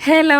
Hello,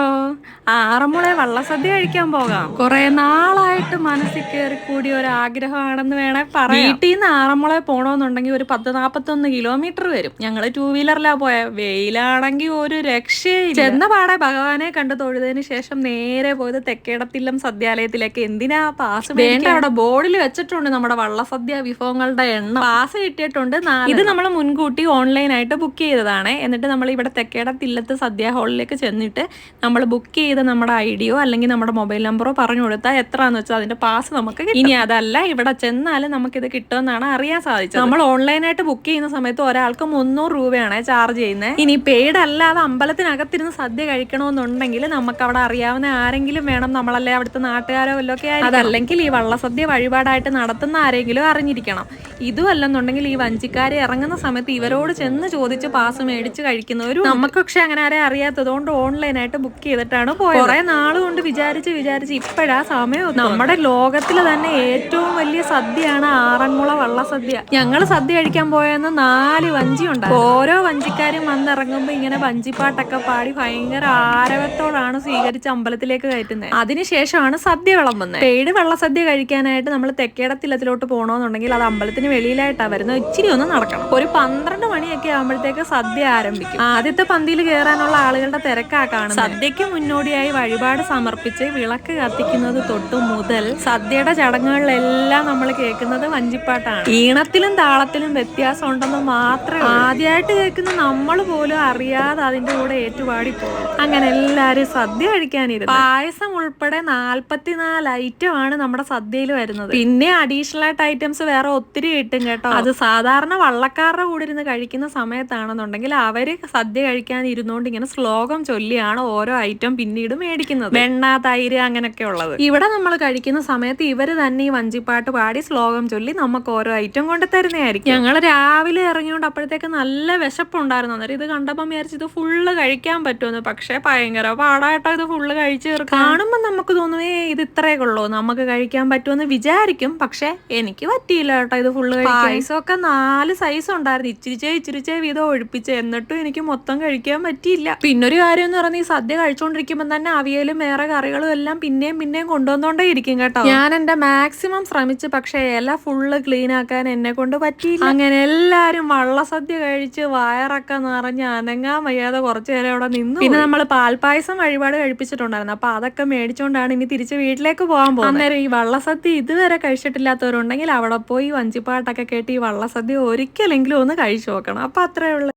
Aranmula വള്ളസദ്യ കഴിക്കാൻ പോകാം. കുറെ നാളായിട്ട് മനസ്സിൽ കയറി കൂടിയ ഒരു ആഗ്രഹമാണെന്ന് വേണേ പറയാം. വീട്ടിൽ നിന്ന് ആറന്മുള പോണോന്നുണ്ടെങ്കിൽ ഒരു 40-41 കിലോമീറ്റർ വരും. ഞങ്ങള് 2 വീലറിലാ പോയ. വെയിലാണെങ്കിൽ ഒരു രക്ഷയില്ല. ചെന്ന പാടെ ഭഗവാനെ കണ്ടു തൊഴുതതിന് ശേഷം നേരെ പോയത് തെക്കേടത്തില്ലം സദ്യാലയത്തിലേക്ക്. എന്തിനാ പാസ് വേണ്ട, അവിടെ ബോർഡിൽ വെച്ചിട്ടുണ്ട് നമ്മുടെ വള്ളസദ്യ വിഭവങ്ങളുടെ എണ്ണം. പാസ് കിട്ടിയിട്ടുണ്ട്. ഇത് നമ്മൾ മുൻകൂട്ടി ഓൺലൈനായിട്ട് ബുക്ക് ചെയ്തതാണ്. എന്നിട്ട് നമ്മൾ ഇവിടെ തെക്കേടത്തില്ലത്ത് സദ്യ ഹാളിലേക്ക് ചെന്നിട്ട് നമ്മൾ ബുക്ക് ചെയ്ത് നമ്മുടെ ഐഡിയോ അല്ലെങ്കിൽ നമ്മുടെ മൊബൈൽ നമ്പറോ പറഞ്ഞു കൊടുത്താൽ എത്രയാണെന്ന് വെച്ചാൽ അതിന്റെ പാസ് നമുക്ക് കിട്ടും. ഇനി അതല്ല, ഇവിടെ ചെന്നാലും നമുക്കിത് കിട്ടുമെന്നാണ് അറിയാൻ സാധിച്ചത്. നമ്മൾ ഓൺലൈനായിട്ട് ബുക്ക് ചെയ്യുന്ന സമയത്ത് ഒരാൾക്ക് 300 രൂപയാണ് ചാർജ് ചെയ്യുന്നത്. ഇനി പെയ്ഡ് അല്ലാതെ അമ്പലത്തിനകത്തിരുന്ന് സദ്യ കഴിക്കണമെന്നുണ്ടെങ്കിൽ നമുക്ക് അവിടെ അറിയാവുന്ന ആരെങ്കിലും വേണം. നമ്മളല്ലേ അവിടുത്തെ നാട്ടുകാരോ വല്ലതൊക്കെ ആയിരിക്കും. അതല്ലെങ്കിൽ ഈ വള്ളസദ്യ വഴിപാടായിട്ട് നടത്തുന്ന ആരെങ്കിലും അറിഞ്ഞിരിക്കണം. ഇതും അല്ലെന്നുണ്ടെങ്കിൽ ഈ വഞ്ചിക്കാരെ ഇറങ്ങുന്ന സമയത്ത് ഇവരോട് ചെന്ന് ചോദിച്ച് പാസ് മേടിച്ച് കഴിക്കുന്നവരും. നമുക്ക് പക്ഷെ അങ്ങനെ ആരെ അറിയാത്തതുകൊണ്ട് ഓൺലൈനായിട്ട് ബുക്ക് ചെയ്തിട്ടാണ് പോയത്. കുറെ നാളുകൊണ്ട് വിചാരിച്ച് ഇപ്പോഴാ സമയം. നമ്മുടെ ലോകത്തിൽ തന്നെ ഏറ്റവും വലിയ സദ്യയാണ് ആറന്മുള വള്ളസദ്യ. ഞങ്ങള് സദ്യ കഴിക്കാൻ പോയെന്ന് 4 വഞ്ചി ഉണ്ടായിരുന്നു. ഓരോ വഞ്ചിക്കാരും വന്നിറങ്ങുമ്പോ ഇങ്ങനെ വഞ്ചിപ്പാട്ടൊക്കെ പാടി ഭയങ്കര ആരവത്തോടാണ് സ്വീകരിച്ച് അമ്പലത്തിലേക്ക് കയറ്റുന്നത്. അതിനുശേഷമാണ് സദ്യ വിളമ്പുന്നത്. പെയ്ഡ് വള്ളസദ്യ കഴിക്കാനായിട്ട് നമ്മൾ തെക്കേടത്തില്ലത്തിലോട്ട് പോകണമെന്നുണ്ടെങ്കിൽ അത് അമ്പലത്തിന് വെളിയിലായിട്ടാ വരുന്നത്. ഇച്ചിരി ഒന്ന് നടക്കണം. ഒരു 12 മണിയൊക്കെ ആകുമ്പോഴത്തേക്ക് സദ്യ ആരംഭിക്കും. ആദ്യത്തെ പന്തിയിൽ കയറാനുള്ള ആളുകളുടെ തിരക്കാ കാണുന്നത്. സദ്യക്ക് മുന്നോടിയായി വഴിപാട് സമർപ്പിച്ച് വിളക്ക് കത്തിക്കുന്നത് തൊട്ടു മുതൽ സദ്യയുടെ ചടങ്ങുകളിലെല്ലാം നമ്മൾ കേൾക്കുന്നത് വഞ്ചിപ്പാട്ടാണ്. ഈണത്തിലും താളത്തിലും വ്യത്യാസം ഉണ്ടെന്ന് മാത്രമേ ആദ്യമായിട്ട് കേൾക്കുന്ന നമ്മൾ പോലും അറിയാതെ അതിന്റെ കൂടെ ഏറ്റുപാടി പോകും. അങ്ങനെ എല്ലാരും സദ്യ കഴിക്കാനിരുന്നു. പായസം ഉൾപ്പെടെ 44 ഐറ്റം ആണ് നമ്മുടെ സദ്യയിൽ വരുന്നത്. പിന്നെ അഡീഷണൽ ആയിട്ട് ഐറ്റംസ് വേറെ ഒത്തിരി കിട്ടും കേട്ടോ. അത് സാധാരണ വള്ളക്കാരുടെ കൂടെ ഇരുന്ന് കഴിക്കുന്ന സമയത്താണെന്നുണ്ടെങ്കിൽ അവര് സദ്യ കഴിക്കാൻ ഇരുന്നോണ്ട് ഇങ്ങനെ ശ്ലോകം ചൊല്ലിയാണ് ഓരോ ഐറ്റം പിന്നീട് മേടിക്കുന്നത്. വെണ്ണ, തൈര് അങ്ങനെയൊക്കെ ഉള്ളത്. ഇവിടെ നമ്മൾ കഴിക്കുന്ന സമയത്ത് ഇവര് തന്നെ ഈ വഞ്ചിപ്പാട്ട് പാടി ശ്ലോകം ചൊല്ലി നമുക്ക് ഓരോ ഐറ്റം കൊണ്ട് തരുന്നതായിരിക്കും. ഞങ്ങൾ രാവിലെ ഇറങ്ങിയോണ്ട് അപ്പോഴത്തേക്ക് നല്ല വിശപ്പുണ്ടായിരുന്നു. അന്നേരം ഇത് കണ്ടപ്പോൾ വിചാരിച്ചു ഇത് ഫുള്ള് കഴിക്കാൻ പറ്റുമെന്ന്. പക്ഷെ ഭയങ്കര പാടായിട്ടോ ഇത് ഫുള്ള് കഴിച്ചു തീർക്കാൻ. കാണുമ്പോൾ നമുക്ക് തോന്നുവേ ഇത് ഇത്രേ ഉള്ളൂ, നമുക്ക് കഴിക്കാൻ പറ്റുമെന്ന് വിചാരിക്കും. പക്ഷെ എനിക്ക് പറ്റിയില്ല കേട്ടോ ഇത് ഫുള്ള് കഴിക്കാൻ. പായസമൊക്കെ 4 സൈസ് ഉണ്ടായിരുന്നു. ഇച്ചിരിച്ചേ വീതം ഒഴിപ്പിച്ച്. എന്നിട്ടും എനിക്ക് മൊത്തം കഴിക്കാൻ പറ്റിയില്ല. പിന്നൊരു കാര്യം എന്ന് പറഞ്ഞാൽ ഈ സദ്യ കഴിച്ചുകൊണ്ടിരിക്കുമ്പോൾ തന്നെ അവിയലും വേറെ കറികളും എല്ലാം പിന്നെയും കൊണ്ടുവന്നോണ്ടേ ഇരിക്കും കേട്ടോ. ഞാൻ എന്റെ മാക്സിമം ശ്രമിച്ചു. പക്ഷെ ഇല ഫുള്ള് ക്ലീൻ ആക്കാൻ എന്നെ കൊണ്ട് പറ്റിയില്ല. അങ്ങനെ എല്ലാരും വള്ളസദ്യ കഴിച്ച് വയറൊക്കെ നിറഞ്ഞ് അനങ്ങാൻ വയ്യാതെ കുറച്ചു നേരം അവിടെ നിന്നു. പിന്നെ നമ്മൾ പാൽപ്പായസം വഴിപാട് കഴിപ്പിച്ചിട്ടുണ്ടായിരുന്നു. അപ്പൊ അതൊക്കെ മേടിച്ചോണ്ടാണ് ഇനി തിരിച്ച് വീട്ടിലേക്ക് പോകാൻ പോകുന്നത്. അന്നേരം ഈ വള്ളസദ്യ ഇതുവരെ കഴിച്ചിട്ടില്ലാത്തവരുണ്ടെങ്കിൽ അവിടെ പോയി വഞ്ചിപ്പാട്ടൊക്കെ കേട്ട് ഈ വള്ളസദ്യ ഒരിക്കലെങ്കിലും ഒന്ന് കഴിച്ചു നോക്കണം. അപ്പൊ അത്രേ ഉള്ളൂ.